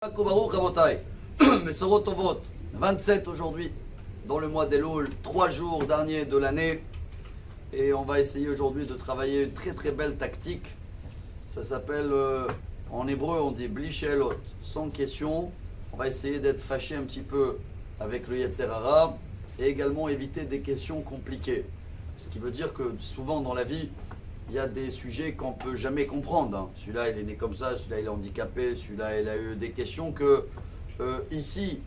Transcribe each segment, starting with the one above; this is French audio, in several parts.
Baruch Rabotai, Mesorot Tovot, 27 aujourd'hui, dans le mois d'Elul, 3 jours derniers de l'année. Et on va essayer aujourd'hui de travailler une très très belle tactique. Ça s'appelle, en hébreu on dit Bli She'elot, sans question. On va essayer d'être fâché un petit peu avec le Yetzer Hara et également éviter des questions compliquées. Ce qui veut dire que souvent dans la vie, il y a des sujets qu'on ne peut jamais comprendre. Celui-là, il est né comme ça, celui-là, il est handicapé, celui-là, il a eu des questions que, ici,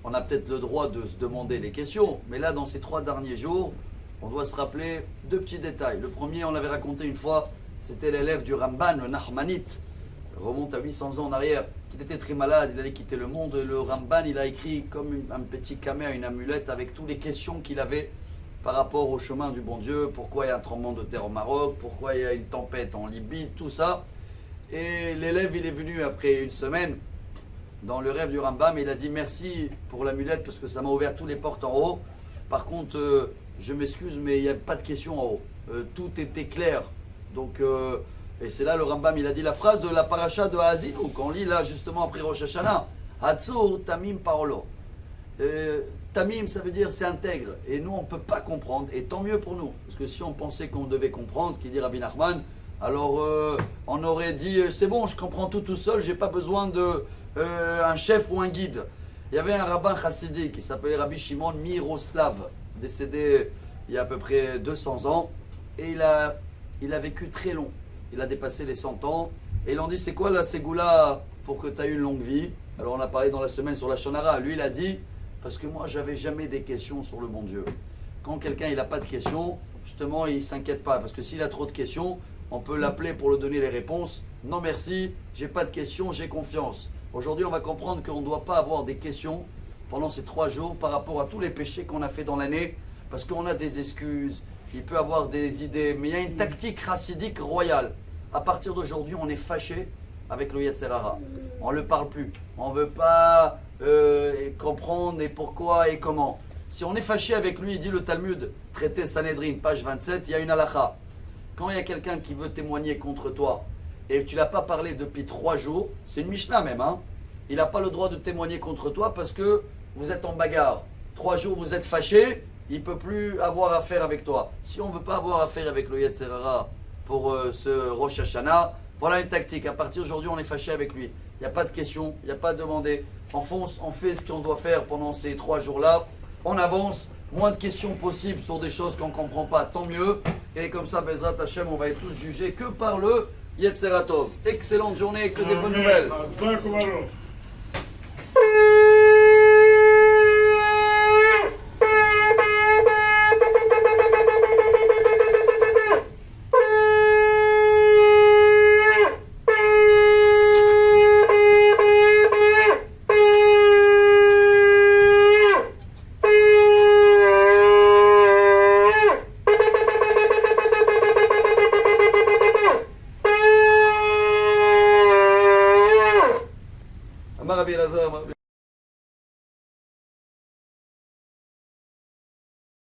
on a peut-être le droit de se demander les questions, mais là, dans ces 3 derniers jours, on doit se rappeler 2 petits détails. Le premier, on l'avait raconté une fois, c'était l'élève du Ramban, le Nachmanite, remonte à 800 ans en arrière, qui était très malade, il allait quitter le monde. Le Ramban, il a écrit comme un petit camé, une amulette, avec toutes les questions qu'il avait par rapport au chemin du bon Dieu, pourquoi il y a un tremblement de terre au Maroc, pourquoi il y a une tempête en Libye, tout ça. Et l'élève, il est venu après une semaine dans le rêve du Rambam, il a dit merci pour l'amulette parce que ça m'a ouvert toutes les portes en haut. Par contre, je m'excuse, mais il n'y a pas de question en haut. Tout était clair. Donc, et c'est là le Rambam, il a dit la phrase de la paracha de Ha'azinu, qu'on lit là justement après Rosh Hashanah. Hatzur tamim parolo. Tamim, ça veut dire c'est intègre. Et nous, on ne peut pas comprendre. Et tant mieux pour nous. Parce que si on pensait qu'on devait comprendre, ce qu'il dit Rabbi Nachman, alors on aurait dit c'est bon, je comprends tout seul, j'ai pas besoin de un chef ou un guide. Il y avait un rabbin chassidique qui s'appelait Rabbi Shimon Miroslav, décédé il y a à peu près 200 ans. Et il a vécu très long. Il a dépassé les 100 ans. Et ils l'ont dit c'est quoi la ségoula pour que tu aies une longue vie? Alors on a parlé dans la semaine sur la Shonara. Lui, il a dit parce que moi, j'avais jamais des questions sur le bon Dieu. Quand quelqu'un n'a pas de questions, justement, il ne s'inquiète pas. Parce que s'il a trop de questions, on peut l'appeler pour lui donner les réponses. Non merci, j'ai pas de questions, j'ai confiance. Aujourd'hui, on va comprendre qu'on ne doit pas avoir des questions pendant ces 3 jours par rapport à tous les péchés qu'on a fait dans l'année. Parce qu'on a des excuses, il peut avoir des idées. Mais il y a une tactique chassidique royale. À partir d'aujourd'hui, on est fâché avec le Yetzer Hara. On ne le parle plus. On ne veut pas comprendre et pourquoi et comment. Si on est fâché avec lui, il dit le Talmud, traité Sanhedrin, page 27, il y a une halakha. Quand il y a quelqu'un qui veut témoigner contre toi et que tu ne l'as pas parlé depuis 3 jours, c'est une Mishnah même, hein, il n'a pas le droit de témoigner contre toi parce que vous êtes en bagarre. 3 jours, vous êtes fâché, il ne peut plus avoir affaire avec toi. Si on ne veut pas avoir affaire avec le Yetzer Hara pour ce Rosh Hashanah, voilà une tactique. À partir d'aujourd'hui, on est fâché avec lui. Il n'y a pas de question, il n'y a pas de demander. On fonce, on fait ce qu'on doit faire pendant ces 3 jours-là. On avance, moins de questions possibles sur des choses qu'on ne comprend pas, tant mieux. Et comme ça, Bezrat Hashem, on va être tous jugés que par le Yetzer Tov. Excellente journée, que des bonnes nouvelles. Rabbi Elazar,